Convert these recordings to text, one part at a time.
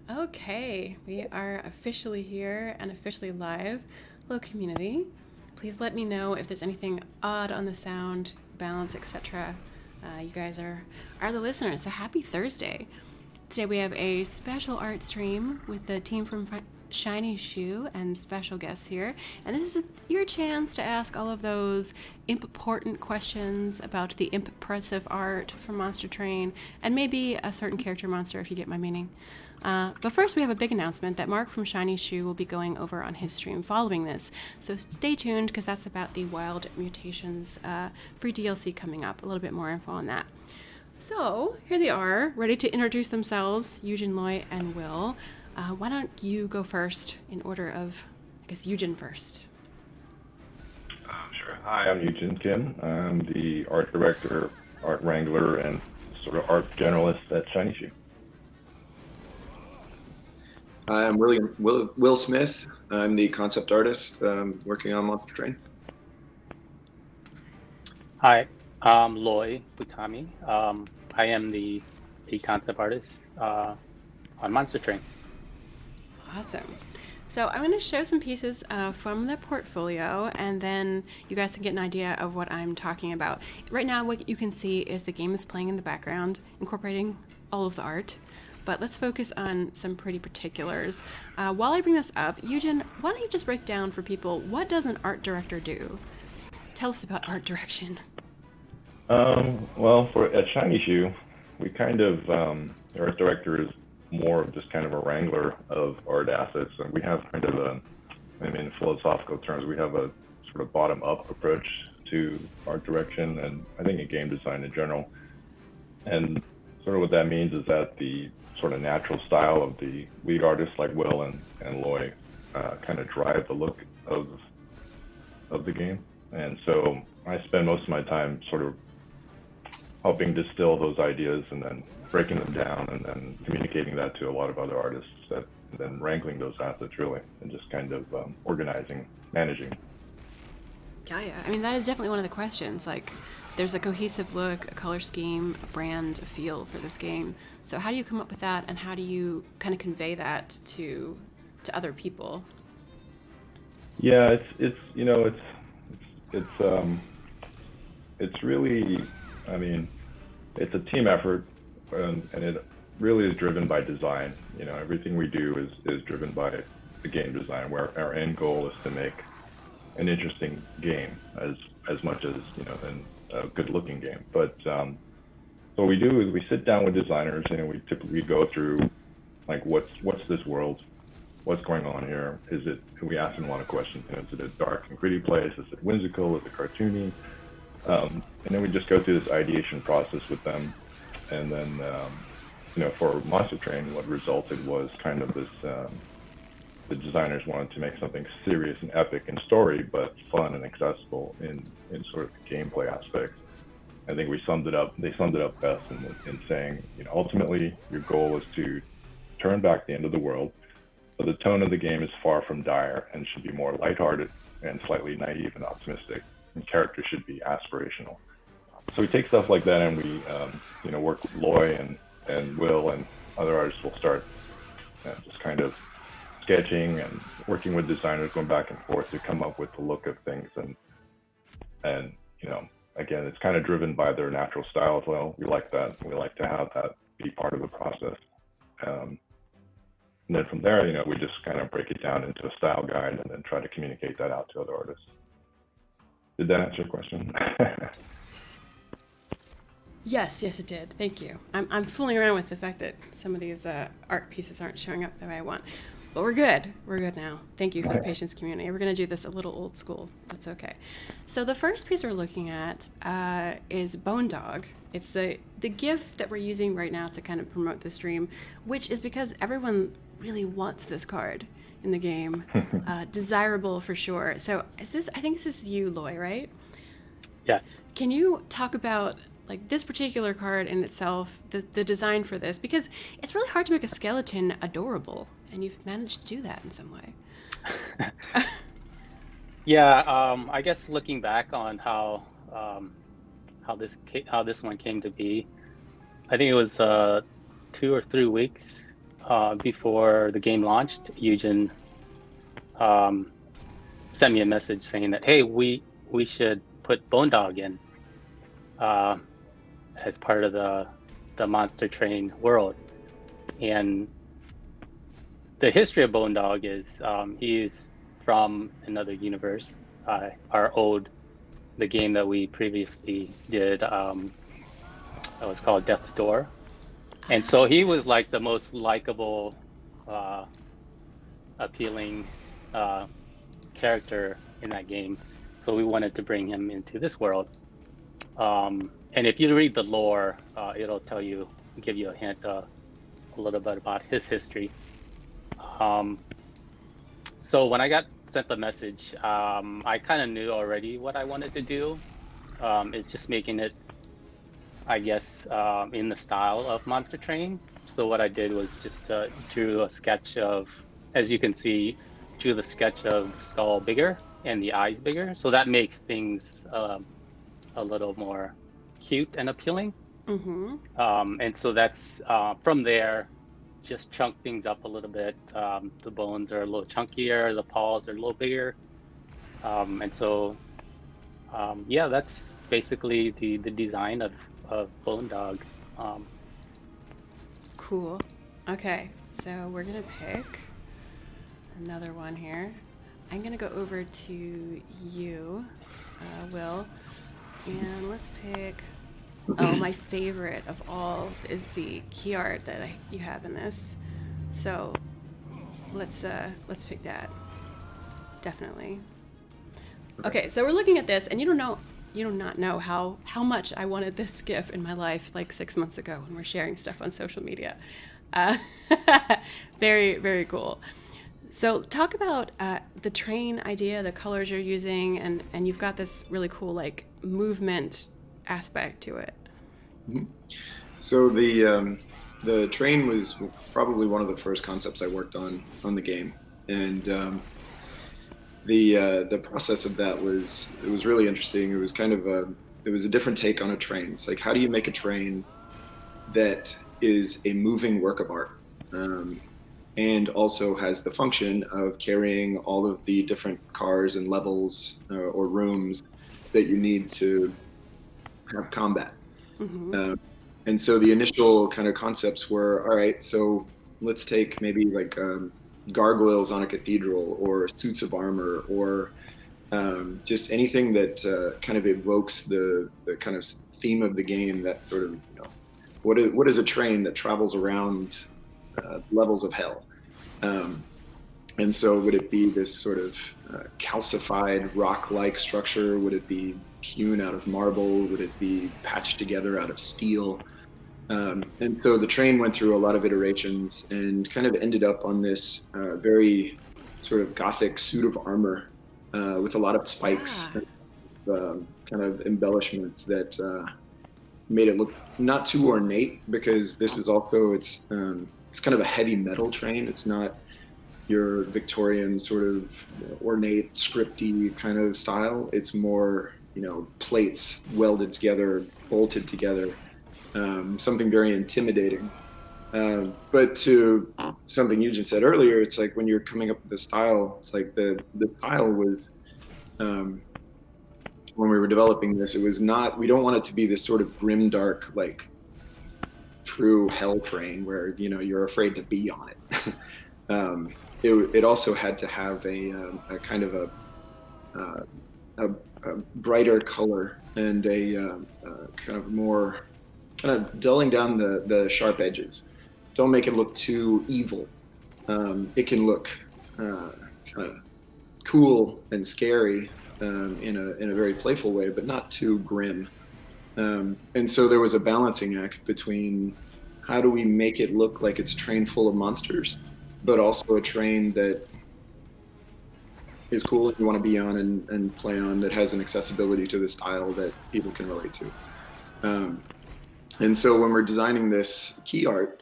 Okay, we are officially here and officially live. Hello, community. Please let me know if there's anything odd on the sound, balance, etc. You guys are the listeners, so happy Thursday. Today we have a special art stream with the team from Shiny Shoe and special guests here. And this is your chance to ask all of those important questions about the impressive art from Monster Train and maybe a certain character monster if you get my meaning. But first, we have a big announcement that Mark from Shiny Shoe will be going over on his stream following this. So stay tuned because that's about the Wild Mutations free DLC coming up. A little bit more info on that. So here they are, ready to introduce themselves, Yujin, Loy, and Will. Why don't you go first in order of, I guess, Yujin first. Sure. Hi, I'm Yujim Kim. I'm the art director, art wrangler, and sort of art generalist at Shiny Shoe. I'm Will Smith. I'm the concept artist working on Monster Train. Hi, I'm Loy Bouttamy. I am the concept artist on Monster Train. Awesome. So I'm going to show some pieces from the portfolio, and then you guys can get an idea of what I'm talking about. Right now, what you can see is the game is playing in the background, incorporating all of the art. But let's focus on some pretty particulars. While I bring this up, Yujin, why don't you just break down for people, what does an art director do? Tell us about art direction. Well, at Shiny Shoe, we kind of, the art director is more of just kind of a wrangler of art assets. And we have kind of in philosophical terms, we have a sort of bottom-up approach to art direction and I think in game design in general. And sort of what that means is that the sort of natural style of the lead artists like Will and Loy kind of drive the look of the game. And so I spend most of my time sort of helping distill those ideas and then breaking them down and then communicating that to a lot of other artists and then wrangling those assets really and just kind of organizing, managing. Yeah. I mean, that is definitely one of the questions. Like, there's a cohesive look, a color scheme, a brand, a feel for this game. So how do you come up with that, and how do you kind of convey that to other people? Yeah, it's really, I mean, it's a team effort, and it really is driven by design. You know, everything we do is driven by the game design, where our end goal is to make an interesting game as much as, you know, a good looking game. But what we do is we sit down with designers and we typically go through like what's this world, what's going on here, we ask them a lot of questions. You know, is it a dark and gritty place, is it whimsical, is it cartoony, and then we just go through this ideation process with them. And then you know, for Monster Train, what resulted was kind of this the designers wanted to make something serious and epic in story, but fun and accessible in sort of the gameplay aspects. I think they summed it up best in saying, you know, ultimately your goal is to turn back the end of the world, but the tone of the game is far from dire and should be more lighthearted and slightly naive and optimistic, and characters should be aspirational. So we take stuff like that and we, you know, work with Loy and Will and other artists will start just kind of sketching and working with designers, going back and forth to come up with the look of things. And you know, again, it's kind of driven by their natural style as well. We like that. We like to have that be part of the process. And then from there, you know, we just kind of break it down into a style guide and then try to communicate that out to other artists. Did that answer your question? Yes, it did. Thank you. I'm fooling around with the fact that some of these art pieces aren't showing up the way I want. But we're good. We're good now. Thank you for the patience, community. We're going to do this a little old school. That's okay. So the first piece we're looking at is Bone Dog. It's the GIF that we're using right now to kind of promote the stream, which is because everyone really wants this card in the game. Desirable for sure. So I think this is you, Loy, right? Yes. Can you talk about like this particular card in itself, the design for this, because it's really hard to make a skeleton adorable, and you've managed to do that in some way. Yeah, I guess looking back on how this one came to be, I think it was 2 or 3 weeks before the game launched, Yujin sent me a message saying that, hey, we should put Bone Dog in as part of the Monster Train world. And the history of Bone Dog is he's from another universe. The game that we previously did that was called Death's Door. And so he was like the most likable, appealing character in that game. So we wanted to bring him into this world. And if you read the lore, it'll give you a hint a little bit about his history. So when I got sent the message, I kind of knew already what I wanted to do. It's just making it, I guess, in the style of Monster Train. So what I did was just drew a sketch of, as you can see, drew the sketch of the skull bigger and the eyes bigger. So that makes things a little more cute and appealing. And so that's from there, just chunk things up a little bit. The bones are a little chunkier, the paws are a little bigger. And so, yeah, that's basically the design of Bone Dog. Cool. Okay, so we're gonna pick another one here. I'm gonna go over to you, Will, and let's pick. Oh, my favorite of all is the key art that you have in this. So let's pick that. Definitely. Okay, so we're looking at this, and you do not know how much I wanted this GIF in my life like 6 months ago when we're sharing stuff on social media. Very, very cool. So talk about the train idea, the colors you're using, and you've got this really cool like movement aspect to it. So the train was probably one of the first concepts I worked on the game, and the process of that was really interesting. It was kind of a different take on a train. It's like, how do you make a train that is a moving work of art, and also has the function of carrying all of the different cars and levels or rooms that you need to have combat. And so the initial kind of concepts were, all right, so let's take maybe like gargoyles on a cathedral, or suits of armor, or just anything that kind of evokes the kind of theme of the game, that sort of, what is a train that travels around levels of hell? And so would it be this sort of calcified rock-like structure? Would it be hewn out of marble? Would it be patched together out of steel? And so the train went through a lot of iterations and kind of ended up on this very sort of gothic suit of armor with a lot of spikes, kind of embellishments that made it look not too ornate, because this is also, it's kind of a heavy metal train. It's not your Victorian sort of ornate, scripty kind of style. It's more, plates welded together, bolted together, something very intimidating. But to something Yujin said earlier, it's like when you're coming up with the style, it's like the style was, when we were developing this, it was not, we don't want it to be this sort of grim, dark, like true hell train where, you're afraid to be on it. It also had to have a kind of a brighter color and a kind of more, kind of dulling down the sharp edges. Don't make it look too evil. It can look kind of cool and scary in a very playful way, but not too grim. And so there was a balancing act between how do we make it look like it's a train full of monsters, but also a train that is cool if you want to be on and play on, that has an accessibility to the style that people can relate to. And so when we're designing this key art,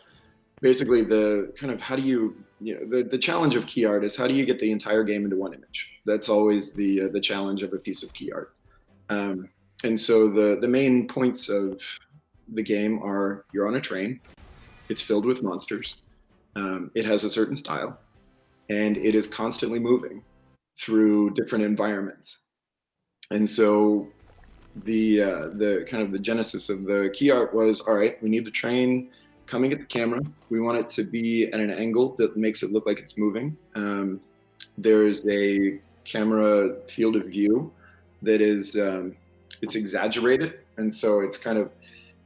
basically the kind of how do you, the challenge of key art is how do you get the entire game into one image? That's always the challenge of a piece of key art. And so the main points of the game are, you're on a train, it's filled with monsters, It has a certain style, and it is constantly moving through different environments. And so the kind of the genesis of the key art was, all right, we need the train coming at the camera. We want it to be at an angle that makes it look like it's moving. There's a camera field of view that is it's exaggerated, and so it's kind of,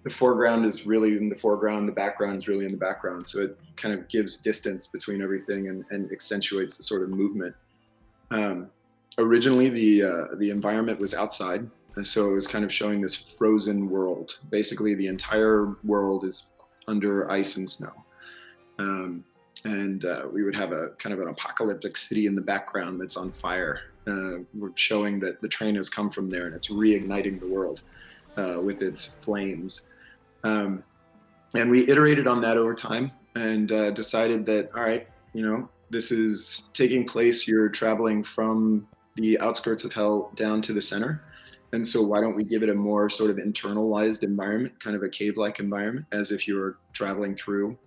the foreground is really in the foreground, the background is really in the background, so it kind of gives distance between everything and accentuates the sort of movement. Originally, the environment was outside, and so it was kind of showing this frozen world. Basically, the entire world is under ice and snow. And we would have a kind of an apocalyptic city in the background that's on fire. We're showing that the train has come from there and it's reigniting the world with its flames. And we iterated on that over time and decided that, all right, you know, this is taking place, you're traveling from the outskirts of hell down to the center. And so why don't we give it a more sort of internalized environment, kind of a cave-like environment, as if you were traveling through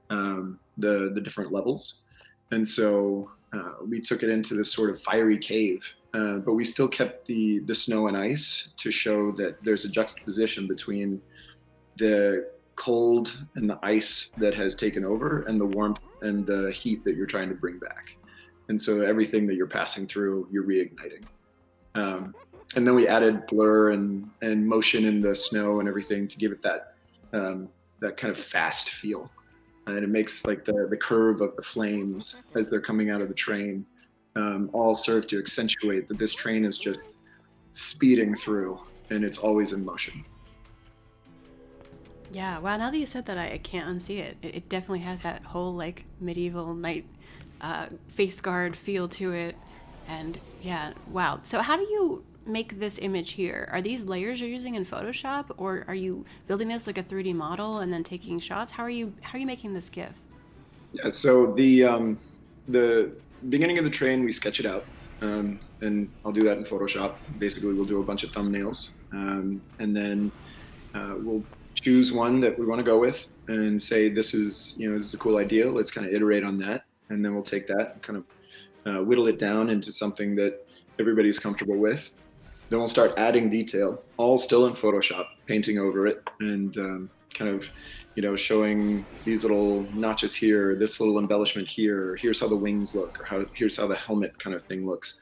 the different levels. And so we took it into this sort of fiery cave, but we still kept the snow and ice to show that there's a juxtaposition between the cold and the ice that has taken over and the warmth and the heat that you're trying to bring back. And so everything that you're passing through, you're reigniting. And then we added blur and motion in the snow and everything to give it that that kind of fast feel. And it makes like the curve of the flames as they're coming out of the train all serve to accentuate that this train is just speeding through and it's always in motion. Yeah, wow, now that you said that, I can't unsee it. It definitely has that whole like medieval knight face guard feel to it. And yeah, wow. So how do you make this image here? Are these layers you're using in Photoshop, or are you building this like a 3D model and then taking shots? How are you making this GIF? Yeah, so the beginning of the train, we sketch it out, and I'll do that in Photoshop. Basically, we'll do a bunch of thumbnails, and then we'll choose one that we want to go with and say, this is a cool idea. Let's kind of iterate on that, and then we'll take that and kind of whittle it down into something that everybody's comfortable with. Then we'll start adding detail, all still in Photoshop, painting over it, and kind of, showing these little notches here, this little embellishment here, here's how the wings look, or here's how the helmet kind of thing looks.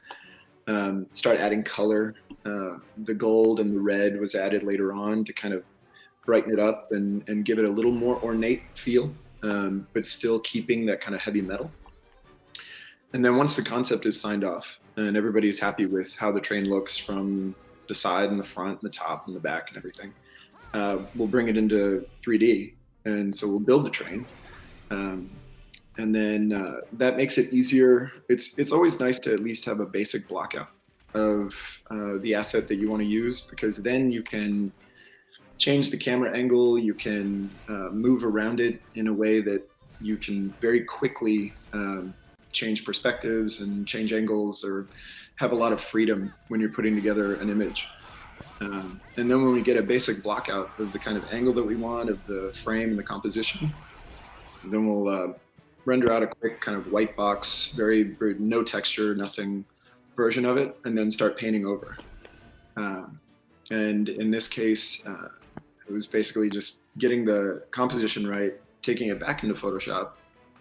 Start adding color. The gold and the red was added later on to kind of brighten it up and give it a little more ornate feel, but still keeping that kind of heavy metal. And then once the concept is signed off and everybody's happy with how the train looks from the side and the front and the top and the back and everything, we'll bring it into 3D. And so we'll build the train. And then that makes it easier. It's always nice to at least have a basic blockout of the asset that you want to use, because then you can change the camera angle, you can move around it in a way that you can very quickly change perspectives and change angles, or have a lot of freedom when you're putting together an image. And then when we get a basic block out of the kind of angle that we want, of the frame and the composition, then we'll render out a quick kind of white box, very no texture, nothing version of it, and then start painting over. And in this case, it was basically just getting the composition right, taking it back into Photoshop,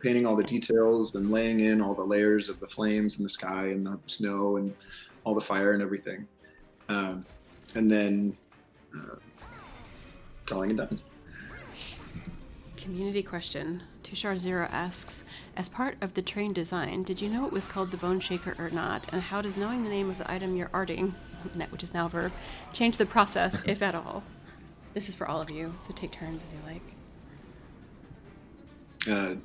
painting all the details and laying in all the layers of the flames and the sky and the snow and all the fire and everything. And then calling it done. Community question. Tushar0 asks, as part of the train design, did you know it was called the Bone Shaker or not? And how does knowing the name of the item you're arting, which is now a verb, change the process, if at all? This is for all of you, so take turns as you like.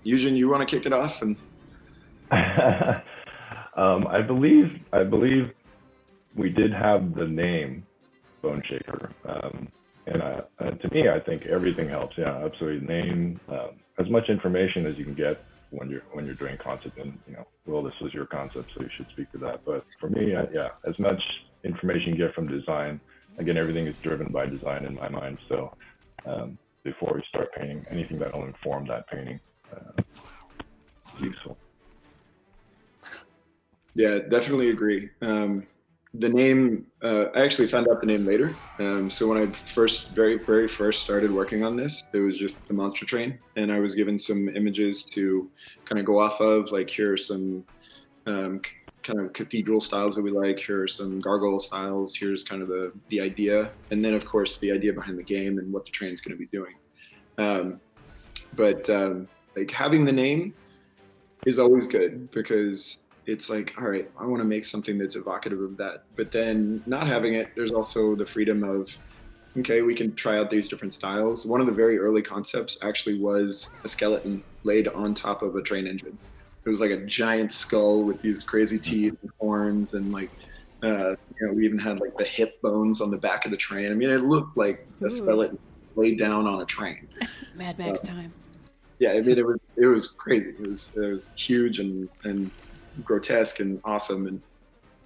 Yujim, you want to kick it off? And I believe we did have the name Bone Shaker, and to me, I think everything helps. Yeah, absolutely. Name, as much information as you can get when you're doing concept, and well, this was your concept, so you should speak to that. But for me, yeah, as much information you get from design. Again, everything is driven by design in my mind. So before we start painting, anything that will inform that painting, useful. Yeah, definitely agree. The name, I actually found out the name later. So when I very first started working on this, it was just the monster train, and I was given some images to kind of go off of. Like, here are some kind of cathedral styles that we like. Here are some gargoyle styles. Here's kind of the idea, and then of course the idea behind the game and what the train's going to be doing. But like, having the name is always good, because it's like, all right, I want to make something that's evocative of that. But then not having it, there's also the freedom of, okay, we can try out these different styles. One of the very early concepts actually was a skeleton laid on top of a train engine. It was like a giant skull with these crazy teeth and horns, and like, we even had like the hip bones on the back of the train. I mean, it looked like a skeleton laid down on a train. Mad Max time. Yeah, I mean, it was crazy. It was huge and grotesque and awesome, and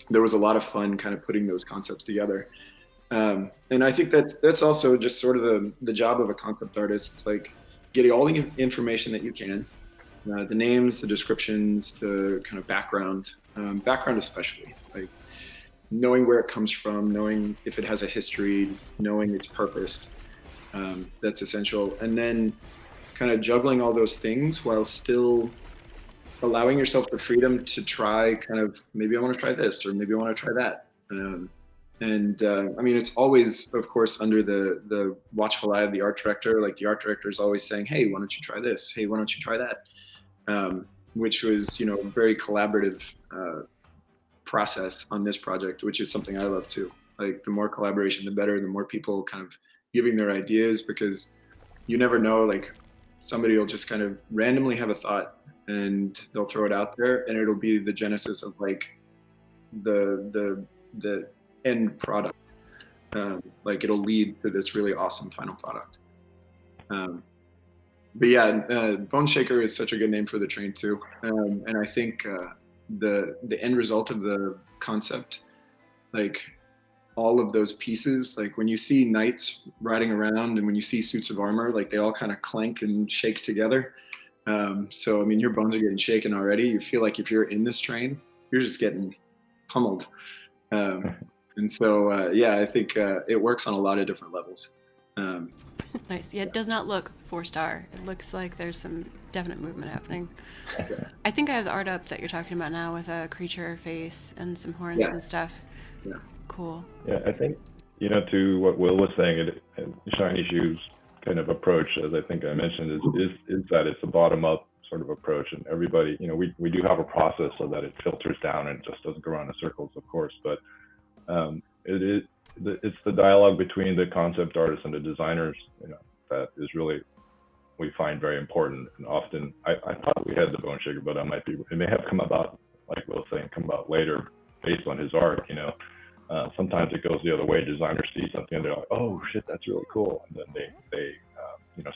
there was a lot of fun kind of putting those concepts together. And I think that's also just sort of the job of a concept artist. It's like getting all the information that you can, the names, the descriptions, the kind of background especially, like knowing where it comes from, knowing if it has a history, knowing its purpose. That's essential. And then kind of juggling all those things while still allowing yourself the freedom to try kind of, maybe I want to try this, or maybe I want to try that. I mean, it's always, of course, under the watchful eye of the art director. Like, the art director is always saying, hey, why don't you try this? Hey, why don't you try that? Which was, a very collaborative process on this project, which is something I love too. Like, the more collaboration, the better, the more people kind of giving their ideas, because you never know, like, somebody will just kind of randomly have a thought and they'll throw it out there, and it'll be the genesis of like the end product. Like, it'll lead to this really awesome final product. But yeah, Bone Shaker is such a good name for the train too. And I think the end result of the concept, like all of those pieces, like when you see knights riding around and when you see suits of armor, like they all kind of clank and shake together. So, I mean, your bones are getting shaken already. You feel like if you're in this train, you're just getting pummeled. And so, yeah, I think it works on a lot of different levels. Nice. Yeah, it does not look 4-star. It looks like there's some definite movement happening. Yeah. I think I have the art up that you're talking about now with a creature face and some horns and stuff. Yeah. Cool. Yeah, I think, to what Will was saying, Shiny Shoes kind of approach, as I think I mentioned, is that it's a bottom-up sort of approach, and everybody, we do have a process so that it filters down and just doesn't go around in circles, of course, but it's the dialogue between the concept artists and the designers, that is really, we find very important. And often, I thought we had the Bone Shaker, but it may have come about, like Will was saying, come about later based on his art. Sometimes it goes the other way. Designers see something and they're like, oh shit, that's really cool, and then they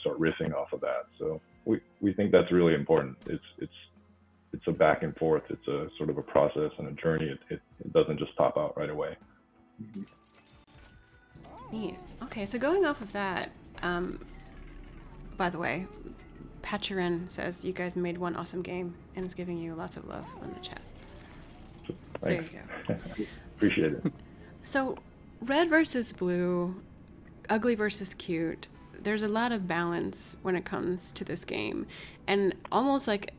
start riffing off of that. So we think that's really important. It's a back and forth. It's a sort of a process and a journey. It doesn't just pop out right away. Neat. Okay, so going off of that, by the way, Patcherin says you guys made one awesome game and is giving you lots of love on the chat. So there you go. Appreciate it. So, red versus blue, ugly versus cute, there's a lot of balance when it comes to this game. And almost like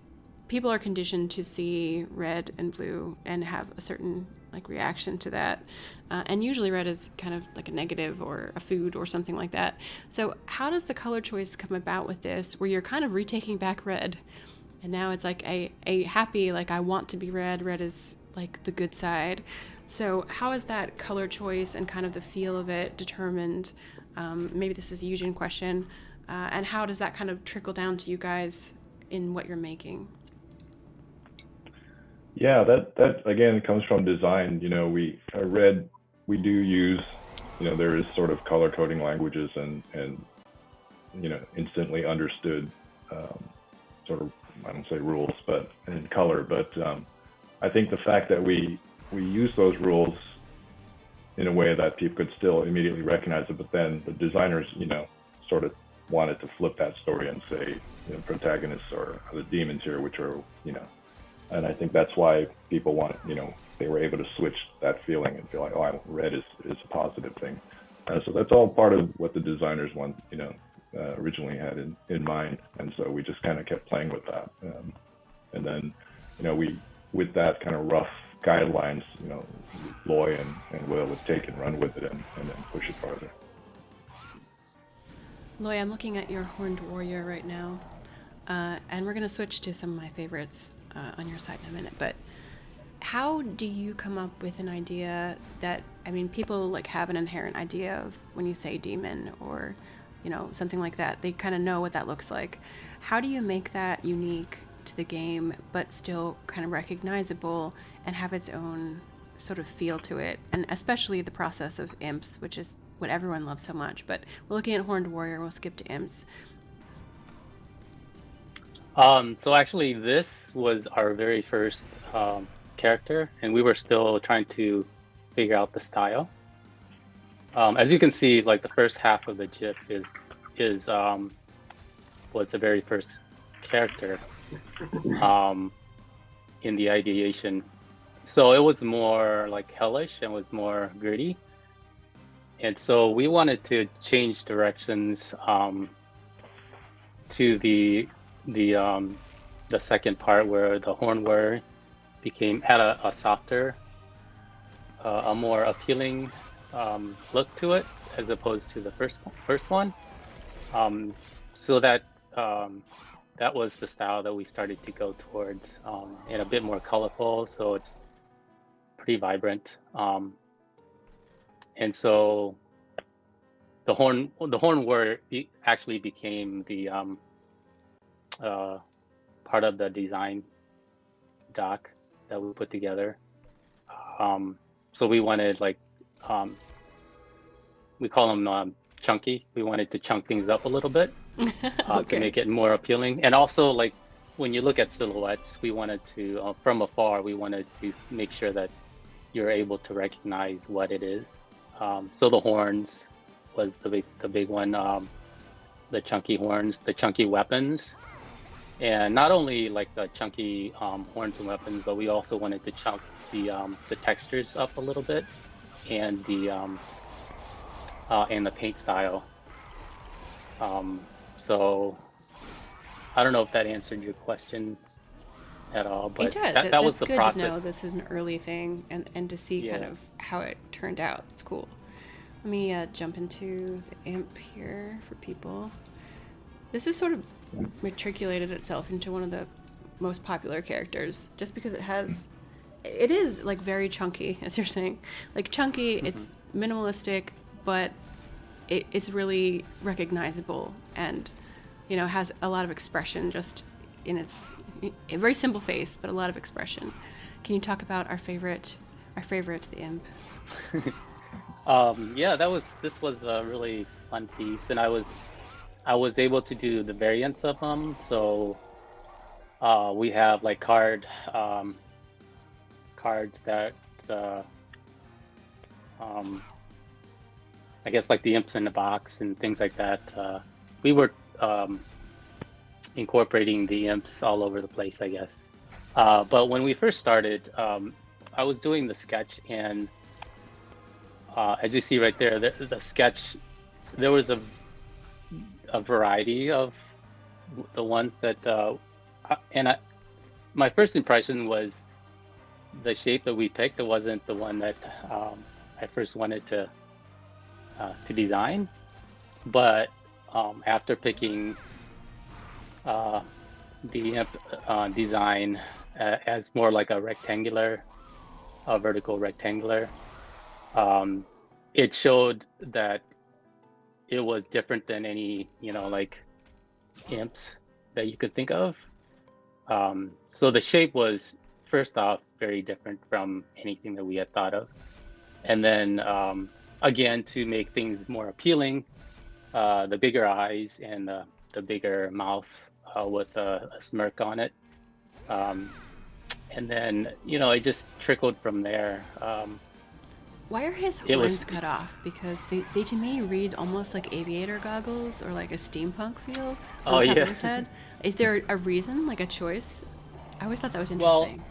people are conditioned to see red and blue and have a certain reaction to that. And usually red is kind of like a negative or a food or something like that. So how does the color choice come about with this, where you're kind of retaking back red? And now it's like a happy, I want to be red. Red is like the good side. So how is that color choice and kind of the feel of it determined? Maybe this is a Yujim question. And how does that kind of trickle down to you guys in what you're making? Yeah, that again comes from design. We do use, there is sort of color coding languages and instantly understood sort of, I don't say rules, but in color. But I think the fact that we use those rules in a way that people could still immediately recognize it, but then the designers, sort of wanted to flip that story and say, protagonists are the demons here, which are, and I think that's why people want, they were able to switch that feeling and feel like, oh, red is a positive thing. So that's all part of what the designers originally had in mind. And so we just kind of kept playing with that. And then, we, with that kind of rough guidelines, Loy and Will would take and run with it and then push it farther. Loy, I'm looking at your Horned Warrior right now, and we're going to switch to some of my favorites on your site in a minute, but how do you come up with an idea that, people like have an inherent idea of when you say demon or, something like that, they kind of know what that looks like. How do you make that unique to the game, but still kind of recognizable and have its own sort of feel to it? And especially the process of imps, which is what everyone loves so much, but we're looking at Horned Warrior, we'll skip to imps. So actually this was our very first character, and we were still trying to figure out the style. As you can see, like the first half of the GIF was the very first character in the ideation. So it was more like hellish and was more gritty. And so we wanted to change directions to the second part where the Horn Warrior had a softer, a more appealing look to it as opposed to the first one. So that that was the style that we started to go towards, and a bit more colorful, so it's pretty vibrant. And so the Horn Warrior actually became the part of the design doc that we put together. So we wanted, like, we call them chunky. We wanted to chunk things up a little bit to make it more appealing. And also, like, when you look at silhouettes, we wanted to, from afar, we wanted to make sure that you're able to recognize what it is. So the horns was the big one, the chunky horns, the chunky weapons. And not only like the chunky horns and weapons, but we also wanted to chunk the textures up a little bit, and the paint style. So I don't know if that answered your question at all, but it does. That was the process. It's good to know this is an early thing and to see kind of how it turned out. It's cool. Let me jump into the imp here for people. This is sort of matriculated itself into one of the most popular characters just because it is like very chunky, as you're saying. Like chunky, it's minimalistic, but it's really recognizable and, has a lot of expression just in a very simple face, but a lot of expression. Can you talk about our favorite, the imp? This was a really fun piece, and I was able to do the variants of them. So we have like cards that I guess like the imps in the box and things like that. We were incorporating the imps all over the place, I guess. But when we first started, I was doing the sketch, and as you see right there, the sketch, there was a variety of the ones that, my first impression was the shape that we picked. It wasn't the one that I first wanted to design, but after picking the imp design as more like a vertical rectangular, it showed that it was different than any, like imps that you could think of. So the shape was, first off, very different from anything that we had thought of. And then, again, to make things more appealing, the bigger eyes and the bigger mouth with a smirk on it. And then, it just trickled from there. Why are his It was- horns cut off? Because they to me read almost like aviator goggles or like a steampunk feel on Oh, the top yeah. of his head. Is there a reason, like a choice? I always thought that was Well, interesting.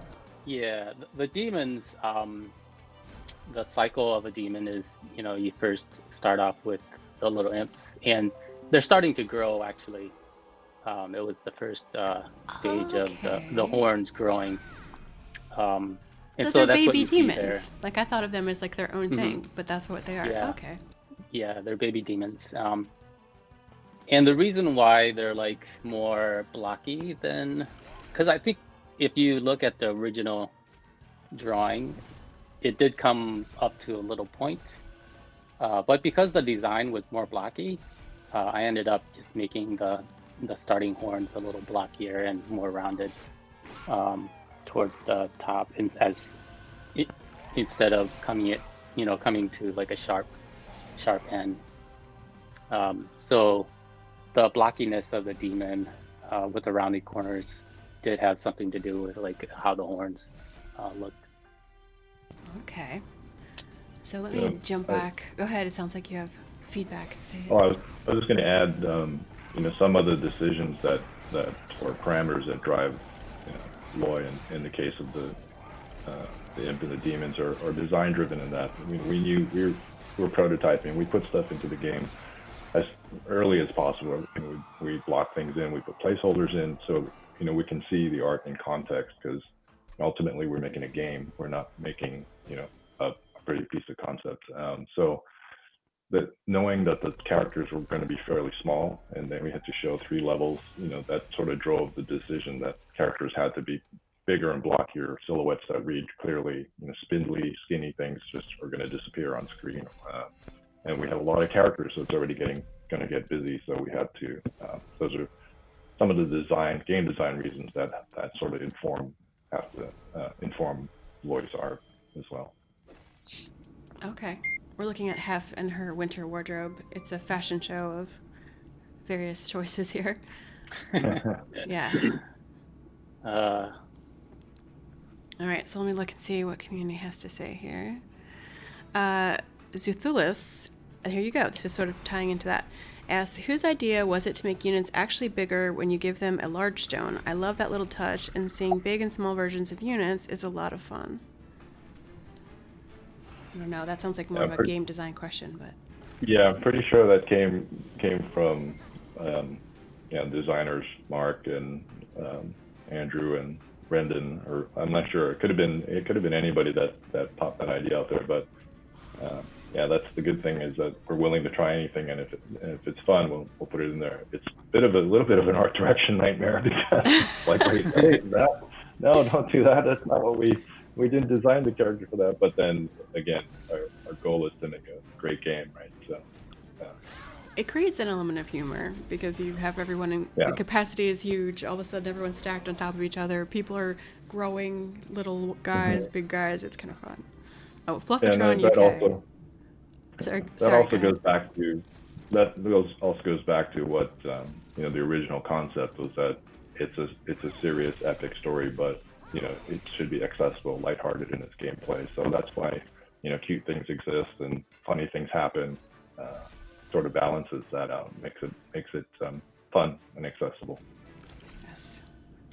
yeah, the demons, the cycle of a demon is, you first start off with the little imps, and they're starting to grow actually. It was the first stage of the Okay. horns growing. And So so they're that's what baby you see there. demons. Like I thought of them as like their own Mhm. thing, but that's what they are. Yeah. Okay. Yeah, they're baby demons. And the reason why they're like more blocky than, because I think if you look at the original drawing, it did come up to a little point. But because the design was more blocky, I ended up just making the starting horns a little blockier and more rounded towards the top, instead of coming to like a sharp end. So the blockiness of the demon with the rounded corners did have something to do with like how the horns looked. Okay. So let me jump back. Go ahead. It sounds like you have feedback. Say it. Oh, I was just going to add, some of the decisions that or parameters that drive Loy in the case of the imp and the demons are design driven in that. I mean, we knew we were prototyping. We put stuff into the game as early as possible. We block things in. We put placeholders in so we can see the art in context, because ultimately we're making a game. We're not making a pretty piece of concept. So that knowing that the characters were going to be fairly small, and then we had to show 3 levels, that sort of drove the decision that characters had to be bigger and blockier silhouettes that read clearly. Spindly, skinny things just are going to disappear on screen. And we have a lot of characters, so it's already going to get busy. So we had to. Those are some of the game design reasons that sort of have to inform Loy's art as well. Okay. We're looking at Hef and her winter wardrobe. It's a fashion show of various choices here. Yeah. All right, so let me look and see what community has to say here. Zuthulus, and here you go. This is sort of tying into that. Asks, whose idea was it to make units actually bigger when you give them a large stone? I love that little touch, and seeing big and small versions of units is a lot of fun. I don't know. That sounds like more of a game design question, but yeah, I'm pretty sure that came from designers Mark and Andrew and Brendan, or I'm not sure. It could have been anybody that popped that idea out there. But that's the good thing, is that we're willing to try anything, and if it's fun, we'll put it in there. It's a little bit of an art direction nightmare, because no, don't do that. That's not what we didn't design the character for that. But then again, our goal is to make a great game, right? So it creates an element of humor because you have everyone in the capacity is huge. All of a sudden, everyone's stacked on top of each other. People are growing, little guys, big guys. It's kind of fun. Oh, Fluffitron UK. That also goes back to what the original concept was, that it's a serious epic story, but it should be accessible, lighthearted in its gameplay. So that's why cute things exist and funny things happen. Sort of balances that out, makes it fun and accessible. Yes.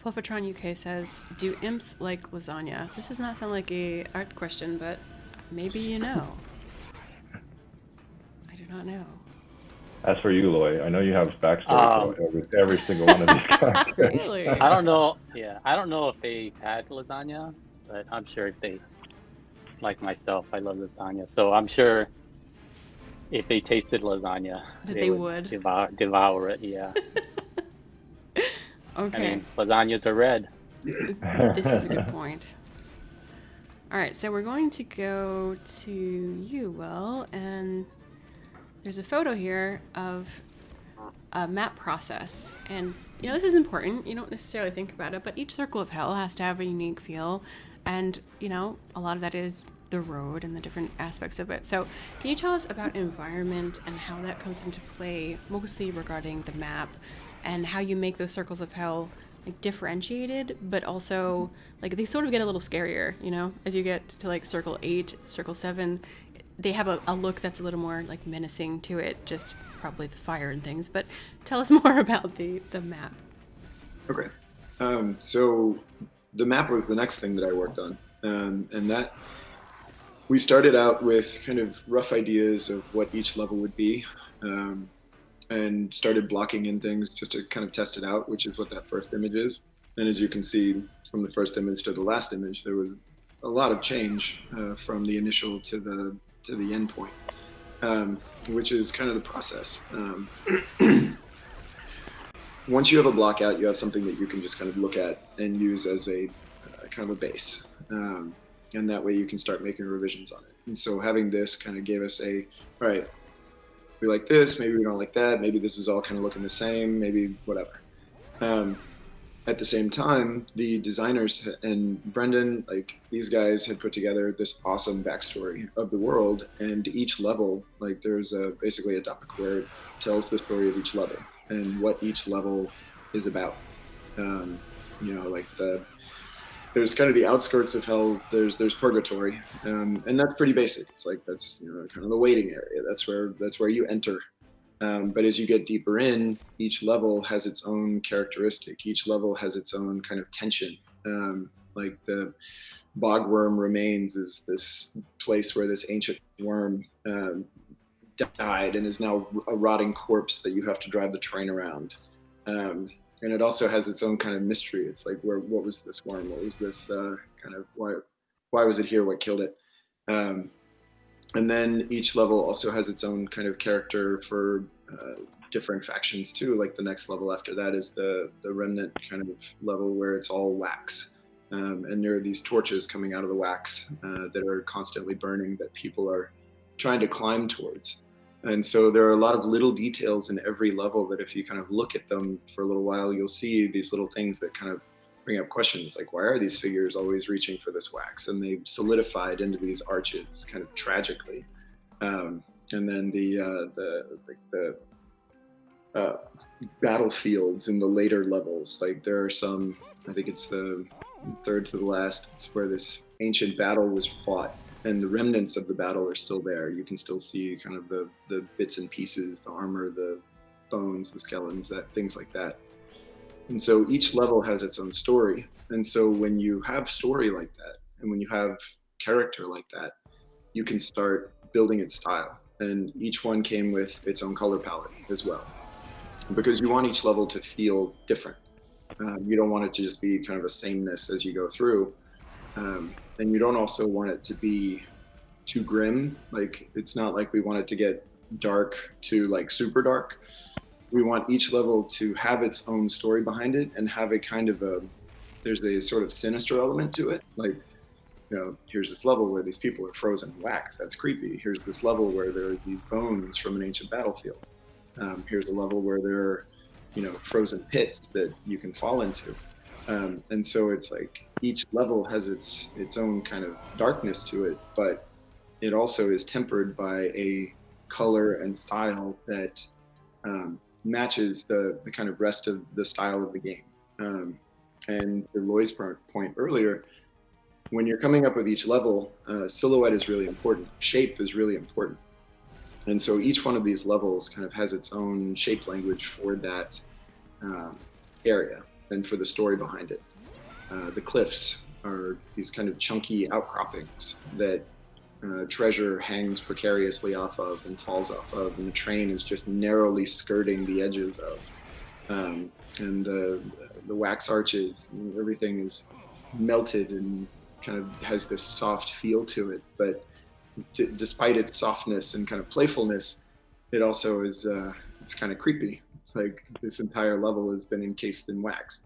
Fluffitron UK says, do imps like lasagna? This does not sound like a art question, but maybe you know. I do not know. As for you, Loy, I know you have backstory for every single one of these characters. Really? I don't know. Yeah, I don't know if they had lasagna, but I'm sure if they, like myself, I love lasagna. So I'm sure if they tasted lasagna, they would devour it. Yeah. Okay. I mean, lasagnas are red. This is a good point. All right, so we're going to go to you, Will, and there's a photo here of a map process. And, this is important. You don't necessarily think about it, but each circle of hell has to have a unique feel. And, a lot of that is the road and the different aspects of it. So can you tell us about environment and how that comes into play, mostly regarding the map, and how you make those circles of hell like differentiated, but also like they sort of get a little scarier, as you get to like circle 8, circle 7. they have a look that's a little more like menacing to it, just probably the fire and things. But tell us more about the map. Okay. So the map was the next thing that I worked on. And that we started out with kind of rough ideas of what each level would be, and started blocking in things just to kind of test it out, which is what that first image is. And as you can see from the first image to the last image, there was a lot of change from the initial to the end point, which is kind of the process. Once you have a block out, you have something that you can just kind of look at and use as a kind of a base. And that way you can start making revisions on it. And so having this kind of gave us all right, we like this, maybe we don't like that, maybe this is all kind of looking the same, maybe whatever. At the same time, the designers and Brendan, like these guys had put together this awesome backstory of the world, and each level, like there's basically a doc where it tells the story of each level and what each level is about. Like there's kind of the outskirts of hell, there's purgatory, and that's pretty basic. It's like that's kind of the waiting area. That's where you enter. But as you get deeper in, each level has its own characteristic. Each level has its own kind of tension. Like the Bogworm Remains is this place where this ancient worm died and is now a rotting corpse that you have to drive the train around. And it also has its own kind of mystery. It's like, what was this worm? What was this kind of, why was it here? What killed it? And then each level also has its own kind of character for different factions too. Like the next level after that is the remnant kind of level where it's all wax. And there are these torches coming out of the wax that are constantly burning that people are trying to climb towards. And so there are a lot of little details in every level that if you kind of look at them for a little while, you'll see these little things that kind of bring up questions like, why are these figures always reaching for this wax? And they solidified into these arches kind of tragically. And then the battlefields in the later levels, like there are some, I think it's the third to the last, it's where this ancient battle was fought. And the remnants of the battle are still there. You can still see kind of the bits and pieces, the armor, the bones, the skeletons, things like that. And so each level has its own story. And so when you have story like that, and when you have character like that, you can start building its style. And each one came with its own color palette as well, because you want each level to feel different. You don't want it to just be kind of a sameness as you go through. And you don't also want it to be too grim. Like, it's not like we want it to get dark to like super dark. We want each level to have its own story behind it and have a kind of there's a sort of sinister element to it. Like, here's this level where these people are frozen in wax. That's creepy. Here's this level where there's these bones from an ancient battlefield. Here's a level where there are, frozen pits that you can fall into. And so it's like each level has its own kind of darkness to it, but it also is tempered by a color and style that matches the kind of rest of the style of the game. And to Loy's point earlier, when you're coming up with each level, silhouette is really important. Shape is really important. And so each one of these levels kind of has its own shape language for that area and for the story behind it. The cliffs are these kind of chunky outcroppings that treasure hangs precariously off of and falls off of, and the train is just narrowly skirting the edges of. And the wax arches, everything is melted and kind of has this soft feel to it. But despite its softness and kind of playfulness, it also is, it's kind of creepy. It's like this entire level has been encased in wax.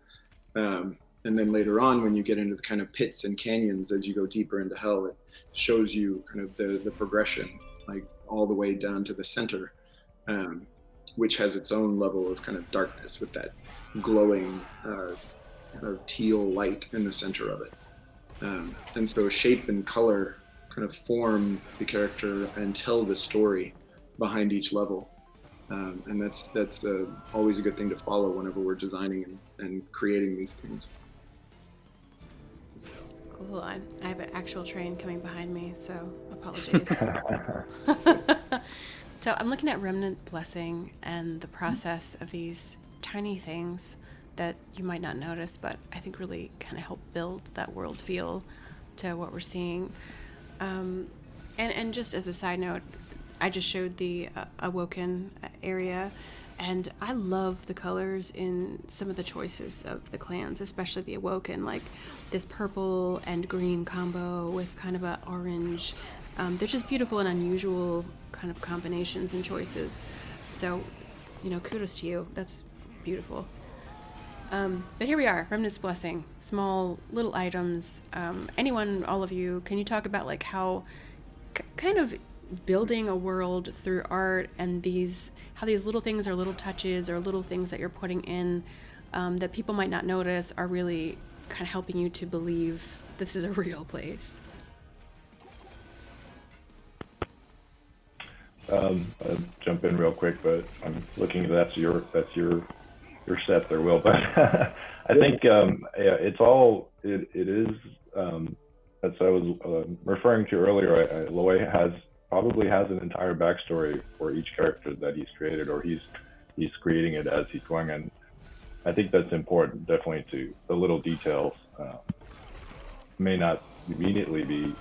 And then later on, when you get into the kind of pits and canyons, as you go deeper into hell, it shows you kind of the progression, like all the way down to the center, which has its own level of kind of darkness with that glowing kind of teal light in the center of it. And so shape and color kind of form the character and tell the story behind each level. And that's always a good thing to follow whenever we're designing and creating these things. Cool. I have an actual train coming behind me, so apologies. So I'm looking at Remnant Blessing and the process of these tiny things that you might not notice, but I think really kind of help build that world feel to what we're seeing. And just as a side note, I just showed the Awoken area, and I love the colors in some of the choices of the clans, especially the Awoken, like this purple and green combo with kind of a orange. They're just beautiful and unusual kind of combinations and choices. So, kudos to you. That's beautiful. But here we are, Remnant's Blessing, small little items. Anyone, all of you, can you talk about like how kind of building a world through art and how these little things are little touches or little things that you're putting in that people might not notice are really kind of helping you to believe this is a real place? I'll jump in real quick, but I'm looking. That's your set there, Will. But I think it's all it is. As I was referring to earlier, Loy probably has an entire backstory for each character that he's created, or he's creating it as he's going. And I think that's important, definitely. To the little details may not immediately be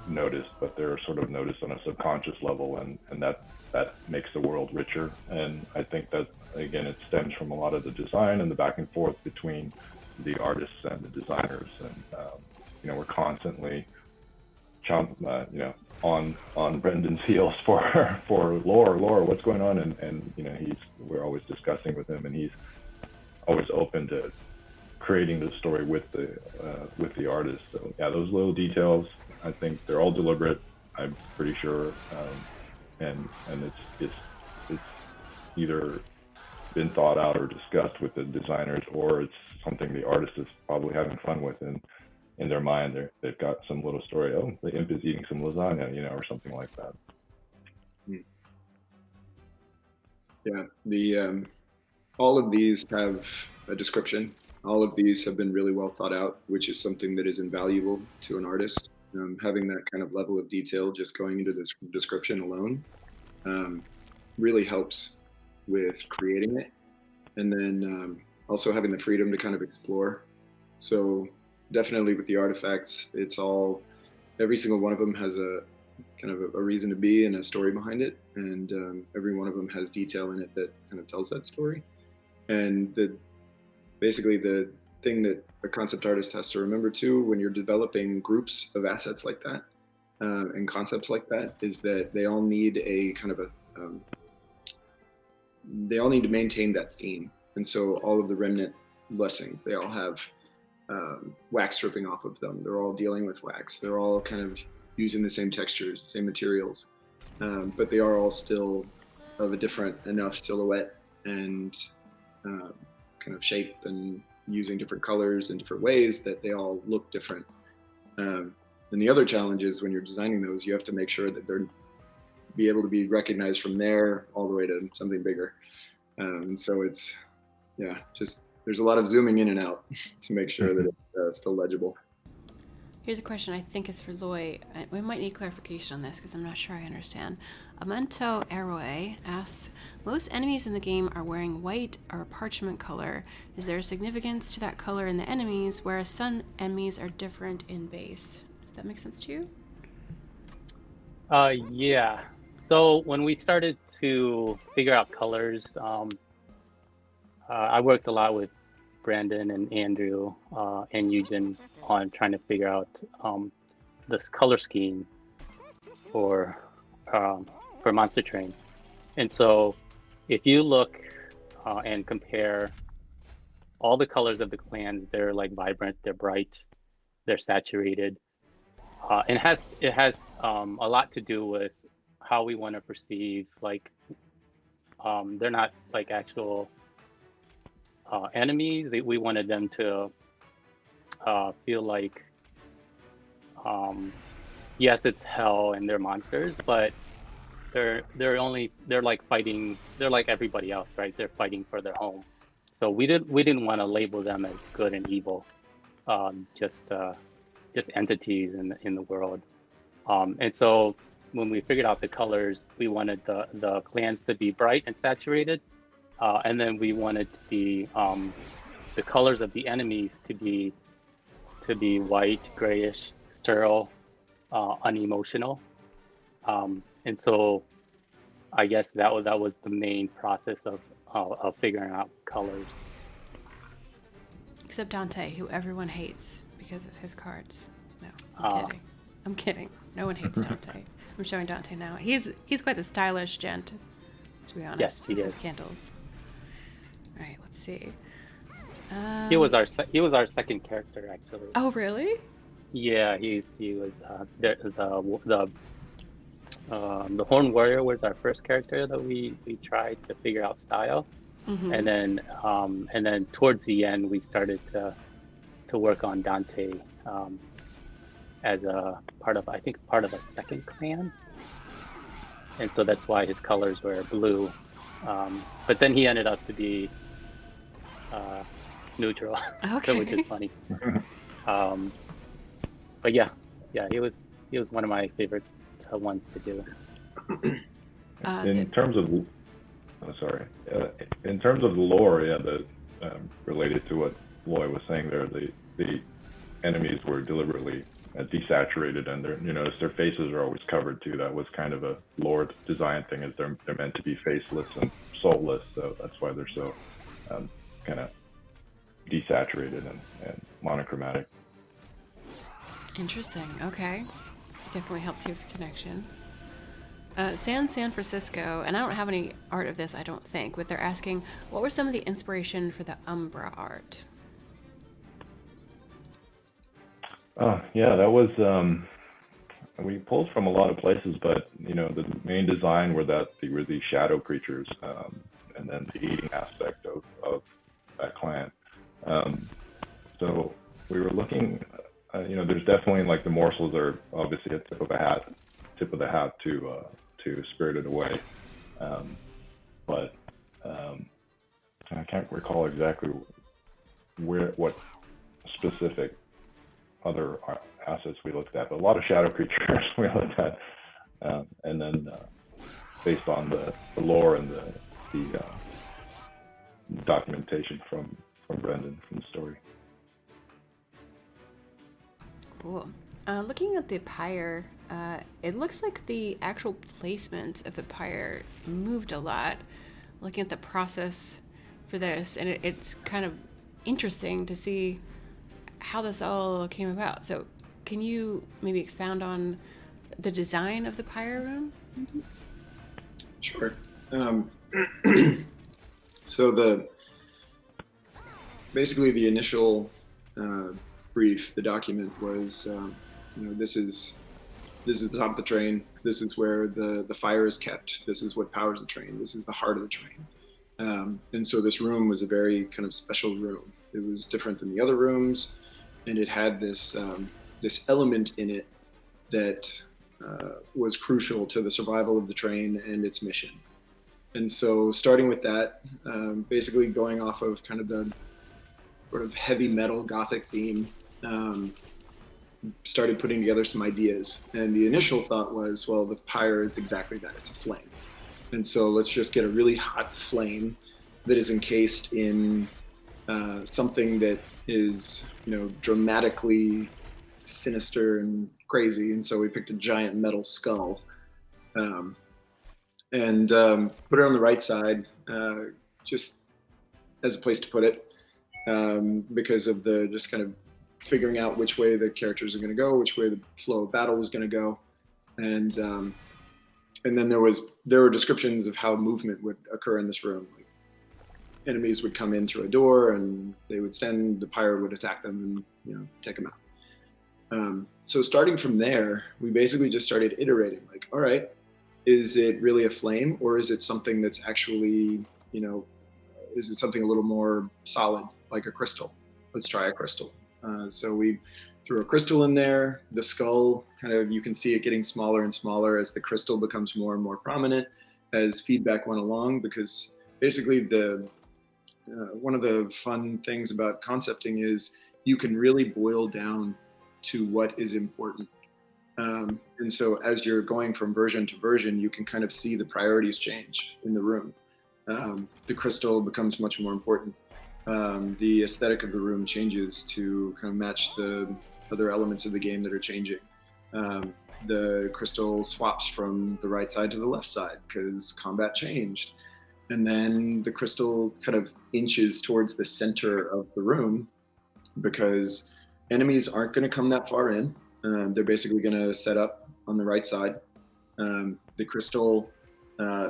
noticed, but they're sort of noticed on a subconscious level, and that makes the world richer. And I think that, again, it stems from a lot of the design and the back and forth between the artists and the designers. And we're constantly on Brendan's heels for lore, what's going on, and we're always discussing with him, and he's always open to creating the story with the artist. So yeah, those little details, I think they're all deliberate, I'm pretty sure, and it's either been thought out or discussed with the designers, or it's something the artist is probably having fun with, and in their mind they've got some little story. Oh, the imp is eating some lasagna, or something like that. Yeah, the all of these have a description. All of these have been really well thought out, which is something that is invaluable to an artist. Having that kind of level of detail just going into this description alone really helps with creating it. And then also having the freedom to kind of explore. So definitely with the artifacts, every single one of them has a kind of a reason to be and a story behind it. And every one of them has detail in it that kind of tells that story. And basically the thing that a concept artist has to remember too, when you're developing groups of assets like that and concepts like that, is that they all need a kind of they all need to maintain that theme. And so all of the remnant blessings, they all have wax dripping off of them. They're all dealing with wax. They're all kind of using the same textures, the same materials, but they are all still of a different enough silhouette and kind of shape, and using different colors in different ways that they all look different. And the other challenge is when you're designing those, you have to make sure that they're be able to be recognized from there all the way to something bigger. And so it's, just there's a lot of zooming in and out to make sure that it's still legible. Here's a question I think is for Loy. We might need clarification on this because I'm not sure I understand. Amento Aroe asks, most enemies in the game are wearing white or a parchment color. Is there a significance to that color in the enemies, whereas some enemies are different in base? Does that make sense to you? Yeah. So when we started to figure out colors, I worked a lot with Brandon and Andrew and Yujim on trying to figure out this color scheme for Monster Train. And so if you look and compare all the colors of the clans, they're like vibrant, they're bright, they're saturated. And it has a lot to do with how we want to perceive, like they're not like actual enemies. We wanted them to feel like, yes, it's hell and they're monsters, but they're like fighting. They're like everybody else, right? They're fighting for their home. So we didn't want to label them as good and evil, just just entities in the world. And so when we figured out the colors, we wanted the clans to be bright and saturated, and then we wanted the colors of the enemies to be white, grayish, sterile, unemotional. And so I guess that was the main process of figuring out colors. Except Dante, who everyone hates because of his cards. No, I'm kidding. I'm kidding. No one hates Dante. I'm showing Dante now. He's quite the stylish gent, to be honest. Yes, he with is. His candles. All right, let's see. He was our second character, actually. Oh, really? Yeah, he was the Horn Warrior was our first character that we tried to figure out style, and then towards the end we started to work on Dante as a part of a second clan, and so that's why his colors were blue, but then he ended up to be neutral, Okay. which is funny. But yeah, he was one of my favorite ones to do. In terms of, in terms of the lore, related to what Loy was saying there, the enemies were deliberately desaturated, and their faces are always covered too. That was kind of a lore design thing, is they're meant to be faceless and soulless, so that's why they're so kind of desaturated and monochromatic. Interesting. Okay. Definitely helps you with the connection. San Francisco, and I don't have any art of this, I don't think, but they're asking, what were some of the inspiration for the Umbra art? Yeah, that was, we pulled from a lot of places, but, the main design were these shadow creatures, and then the eating aspect of that clan. So we were looking, there's definitely, like, the morsels are obviously a tip of the hat to Spirited Away. But I can't recall exactly what specific other assets we looked at, but a lot of shadow creatures we looked at, and then based on the lore and the documentation from Brendan from the story. Cool. Looking at the pyre, it looks like the actual placement of the pyre moved a lot. Looking at the process for this, and it's kind of interesting to see how this all came about. So can you maybe expound on the design of the pyre room? Sure. So basically the initial brief, the document was, this is the top of the train. This is where the fire is kept. This is what powers the train. This is the heart of the train. And so this room was a very kind of special room. It was different than the other rooms, and it had this element in it that was crucial to the survival of the train and its mission. And so starting with that, basically going off of kind of the sort of heavy metal gothic theme, started putting together some ideas. And the initial thought was, well, the pyre is exactly that, it's a flame. And so let's just get a really hot flame that is encased in something that is, dramatically sinister and crazy. And so we picked a giant metal skull, and put it on the right side, just as a place to put it, because of the just kind of figuring out which way the characters are going to go, which way the flow of battle is going to go, and then there were descriptions of how movement would occur in this room. Like, enemies would come in through a door, and they would stand. The pyre would attack them, and take them out. So starting from there, we basically just started iterating. Like, all right, is it really a flame, or is it something that's actually, is it something a little more solid, like a crystal? Let's try a crystal. So we threw a crystal in there. The skull, kind of, you can see it getting smaller and smaller as the crystal becomes more and more prominent as feedback went along, because basically one of the fun things about concepting is you can really boil down to what is important. And so as you're going from version to version, you can kind of see the priorities change in the room. The crystal becomes much more important. The aesthetic of the room changes to kind of match the other elements of the game that are changing. The crystal swaps from the right side to the left side because combat changed. And then the crystal kind of inches towards the center of the room because enemies aren't going to come that far in. They're basically going to set up on the right side. The crystal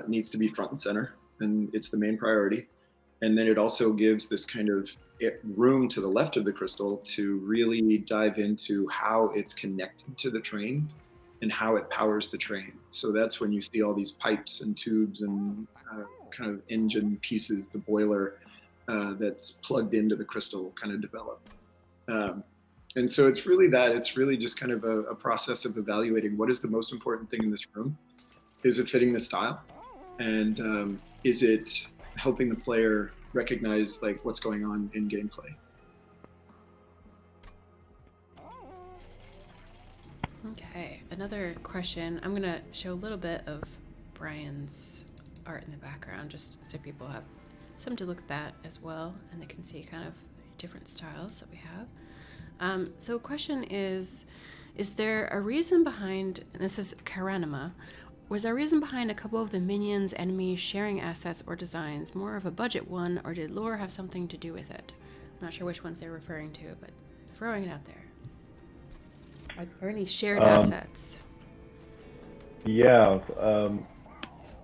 needs to be front and center, and it's the main priority. And then it also gives this kind of room to the left of the crystal to really dive into how it's connected to the train and how it powers the train. So that's when you see all these pipes and tubes and kind of engine pieces, the boiler that's plugged into the crystal kind of develop. And so it's really that. It's really just kind of a process of evaluating what is the most important thing in this room. Is it fitting the style? And is it helping the player recognize like what's going on in gameplay? Okay, another question. I'm gonna show a little bit of Brian's art in the background just so people have something to look at that as well, and they can see kind of different styles that we have. So question is there a reason behind, and this is Karanima, was there a reason behind a couple of the minions, enemies sharing assets or designs, more of a budget one, or did lore have something to do with it? I'm not sure which ones they're referring to, but throwing it out there. Are there any shared assets? Yeah,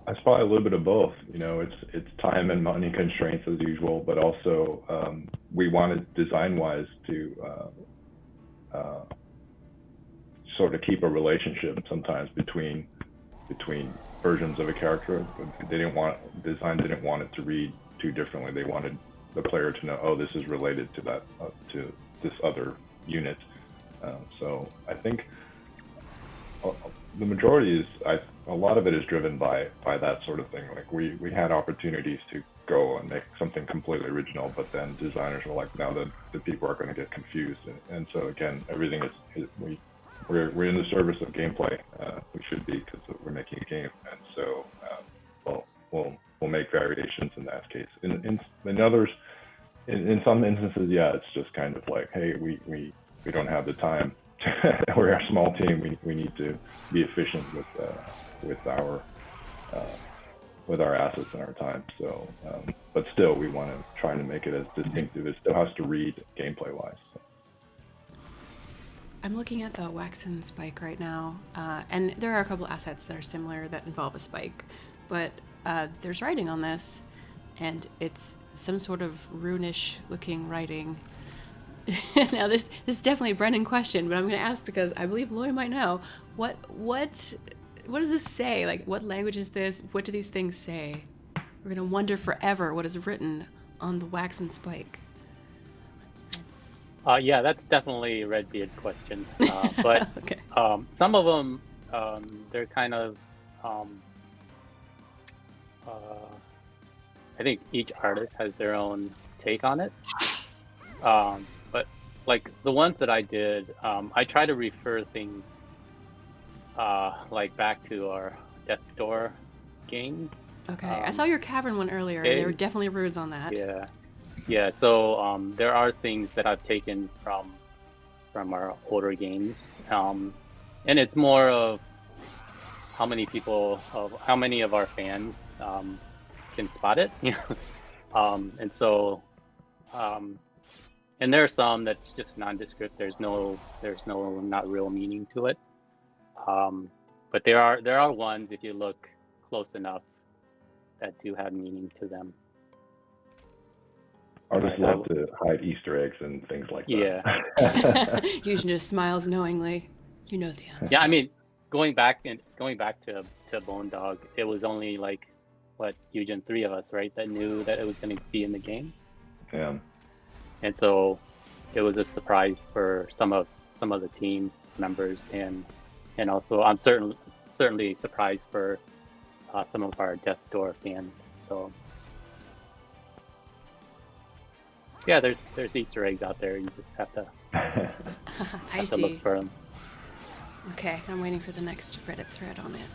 it's probably a little bit of both. You know, it's time and money constraints as usual, but also we wanted design-wise to sort of keep a relationship sometimes between versions of a character. Design didn't want it to read too differently. They wanted the player to know, oh, this is related to that to this other unit. So I think the majority is, a lot of it is driven by that sort of thing. Like we had opportunities to go and make something completely original, but then designers were like, now the people are going to get confused. And so again, everything is we're in the service of gameplay. We should be, because we're making a game. And so we'll make variations in that case. In others, in some instances, yeah, it's just kind of like, hey, we don't have the time. We're a small team. We need to be efficient with our assets and our time. So, but still, we want to try to make it as distinctive. It still has to read gameplay wise. So. I'm looking at the waxen spike right now, and there are a couple assets that are similar that involve a spike, but there's writing on this, and it's some sort of runish looking writing. Now this is definitely a Brennan question, but I'm going to ask because I believe Loy might know. What does this say? Like, what language is this? What do these things say? We're going to wonder forever what is written on the waxen spike. Yeah, that's definitely a Redbeard question. But okay. Some of them, they're kind of, I think each artist has their own take on it. But like the ones that I did, I try to refer things like back to our Death Door games. Okay, I saw your cavern one earlier, and there were definitely runes on that. Yeah. So there are things that I've taken from our older games, and it's more of how many of our fans can spot it, you know. And so. And there are some that's just nondescript. There's no not real meaning to it. But there are ones, if you look close enough, that do have meaning to them. Artists love to hide Easter eggs and things like that. Yeah. Yujim just smiles knowingly. You know the answer. Yeah, I mean, going back to Bone Dog, it was only like Yujim, 3 of us, right, that knew that it was going to be in the game. Yeah. And so it was a surprise for some of the team members, and also I'm certainly surprised for some of our Death Door fans. So Yeah, there's Easter eggs out there. You just have to I to look see. for them. Okay, I'm waiting for the next Reddit thread on it.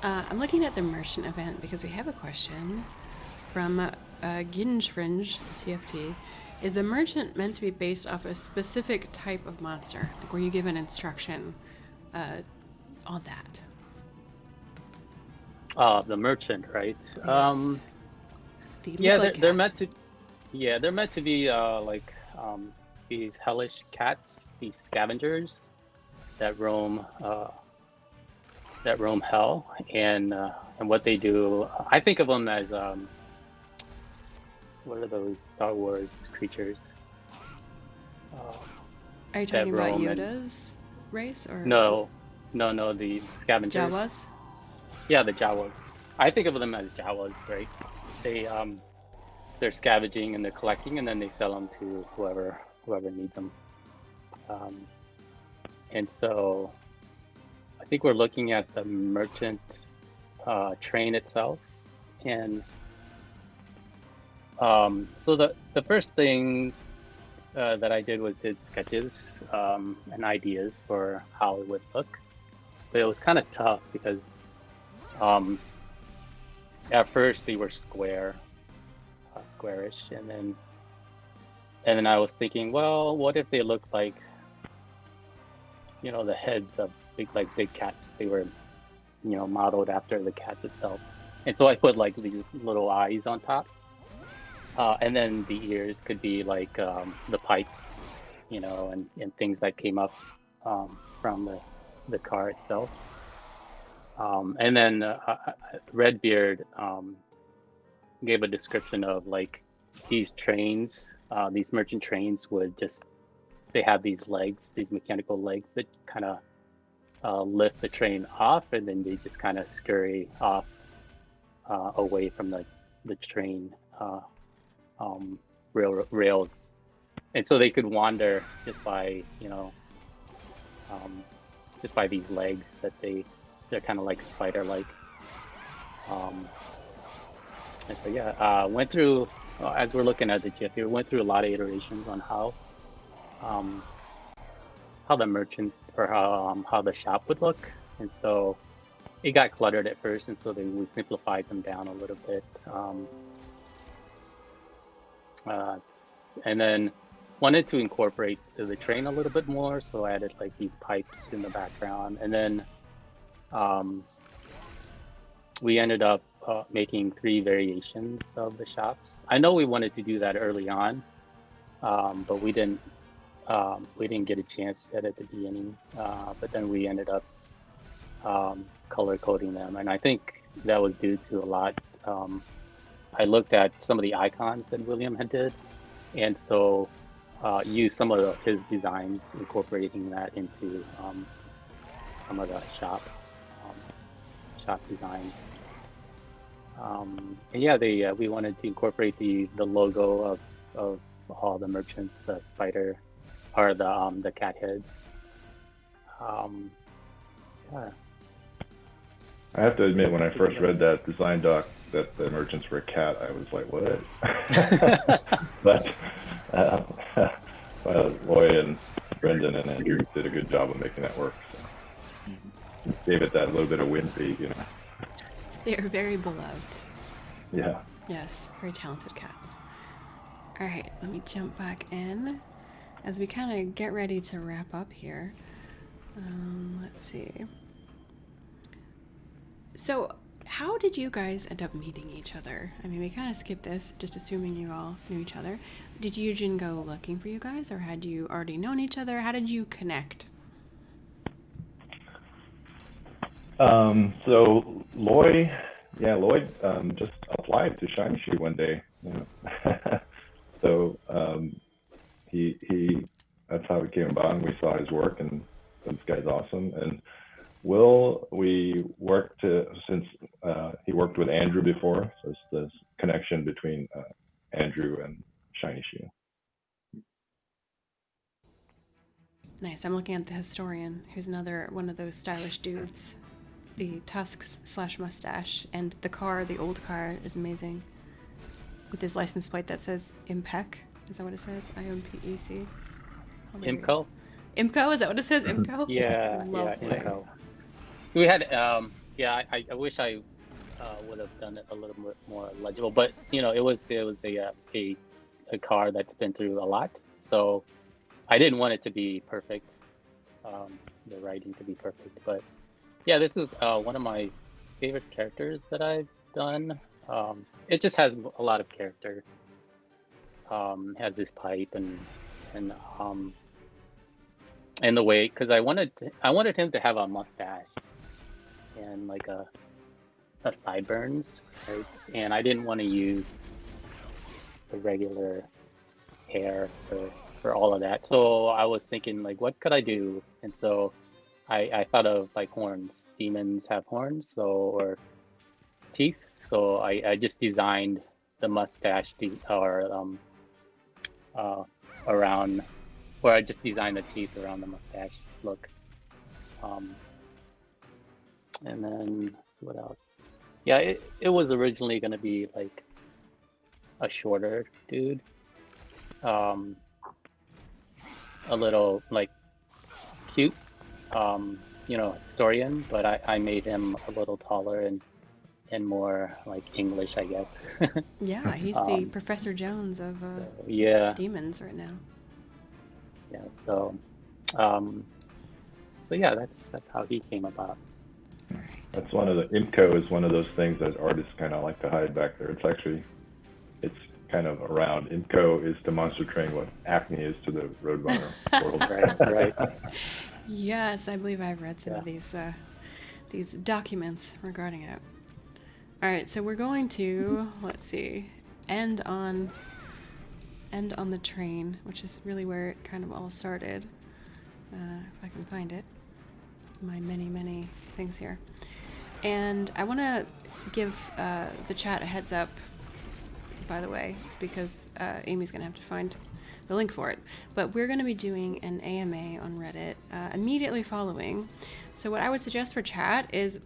I'm looking at the merchant event because we have a question from Ginge Fringe TFT. Is the merchant meant to be based off a specific type of monster? Like, were you given instruction on that? The merchant, right? Yes. They look Yeah, like they're cat. meant to. Yeah, they're meant to be like these hellish cats, these scavengers that roam hell, and what they do. I think of them as what are those Star Wars creatures? Are you That talking about roam and Yoda's race or no, the scavengers. Jawas? Yeah, the Jawas. I think of them as Jawas, right? They they're scavenging and they're collecting, and then they sell them to whoever needs them. And so I think we're looking at the merchant train itself, and so the first thing that I did was did sketches and ideas for how it would look, but it was kind of tough because at first they were squarish, and then I was thinking, well, what if they looked like, the heads of big cats? They were, modeled after the cat itself, and so I put like these little eyes on top, and then the ears could be like the pipes, and things that came up from the car itself, and then Redbeard gave a description of like these trains, these merchant trains they have these legs, these mechanical legs that kind of lift the train off, and then they just kind of scurry off away from the train rails, and so they could wander just by these legs that they're kind of like spider-like. And so yeah, went through as we're looking at the GIF here, went through a lot of iterations on how the merchant or how the shop would look, and so it got cluttered at first, and so we simplified them down a little bit, and then wanted to incorporate the train a little bit more, so I added like these pipes in the background, and then we ended up making 3 variations of the shops. I know we wanted to do that early on, but we didn't get a chance at the beginning. But then we ended up color coding them, and I think that was due to a lot. I looked at some of the icons that William had did, and so used some of his designs, incorporating that into some of the shop designs. And yeah, we wanted to incorporate the logo of all the merchants, the spider, or the cat heads. Yeah. I have to admit, when I first read that design doc that the merchants were a cat, I was like, what? But Loy and Brendan and Andrew did a good job of making that work. So. Gave it that little bit of wind. They are very beloved. Yeah. Yes, very talented cats. All right, let me jump back in as we kind of get ready to wrap up here. Let's see. So, how did you guys end up meeting each other? I mean, we kind of skipped this, just assuming you all knew each other. Did Yujin go looking for you guys, or had you already known each other? How did you connect? So Loy just applied to Shiny Shoe one day. So he that's how it came about, and we saw his work, and this guy's awesome. And Will, we worked since he worked with Andrew before, so it's this connection between Andrew and Shiny Shoe. Nice. I'm looking at the historian, who's another one of those stylish dudes. The tusks / mustache, and the old car is amazing, with his license plate that says Impec. Is that what it says? IMPEC. Imco. Imco? Is that what it says? Imco? Yeah, Lovely. Imco. We had yeah, I wish I would have done it a little bit more legible, but you know, it was a car that's been through a lot, so I didn't want it to be perfect, the writing to be perfect. But yeah, this is one of my favorite characters that I've done. It just has a lot of character. Has this pipe and the way, because I wanted him to have a mustache and like a sideburns, right? And I didn't want to use the regular hair for all of that. So I was thinking, like, what could I do? And so I thought of like horns. Demons have horns, so, or teeth. So I just designed the mustache around, or I just designed the teeth around the mustache look. And then let's see what else. Yeah, it was originally gonna be like a shorter dude, a little like cute, historian, but I made him a little taller and more like English, I guess. Yeah, he's the Professor Jones of Yeah, demons right now. yeah. So yeah, that's how he came about. That's one of the IMCO is one of those things that artists kind of like to hide back there. It's kind of around. IMCO is to Monster Train what acne is to the Roadrunner world. Right. Yes, I believe I've read some of these documents regarding it. All right, so we're going to, let's see, end on the train, which is really where it kind of all started. If I can find it. My many things here. And I want to give the chat a heads up, by the way, because Amy's going to have to find the link for it. But we're going to be doing an AMA on Reddit immediately following. So what I would suggest for chat is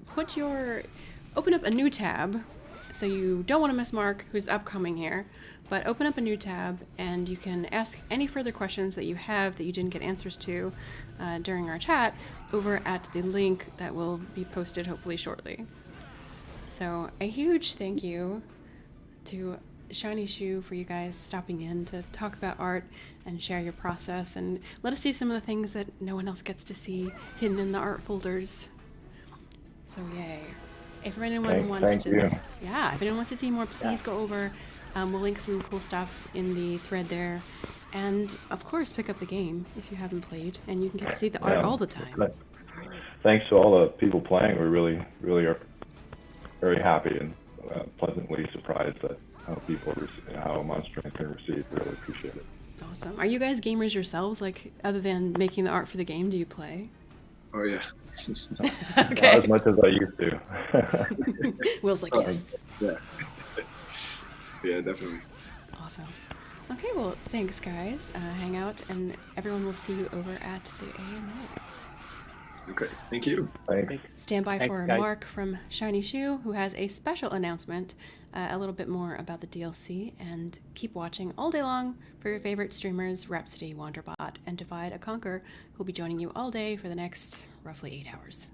open up a new tab. So you don't want to miss Mark, who's upcoming here, but open up a new tab and you can ask any further questions that you have that you didn't get answers to during our chat over at the link that will be posted hopefully shortly. So a huge thank you to Shiny Shoe for you guys stopping in to talk about art and share your process and let us see some of the things that no one else gets to see hidden in the art folders. So yay. If anyone wants to see more, please go over. We'll link some cool stuff in the thread there. And of course, pick up the game if you haven't played, and you can get to see the art all the time. Thanks to all the people playing. We really are very happy and pleasantly surprised at how Monster Train can receive. Really appreciate it. Awesome. Are you guys gamers yourselves? Like, other than making the art for the game, do you play? Oh yeah. Okay. Not as much as I used to. Will's like, yes. Yeah. Yeah, definitely. Awesome. Okay, well, thanks, guys. Hang out, and everyone will see you over at the AMA. Okay, thank you. Thanks. Stand by for guys. Mark from Shiny Shoe, who has a special announcement, a little bit more about the DLC, and keep watching all day long for your favorite streamers, Rhapsody, Wanderbot, and Divide a Conquer, who'll be joining you all day for the next roughly 8 hours.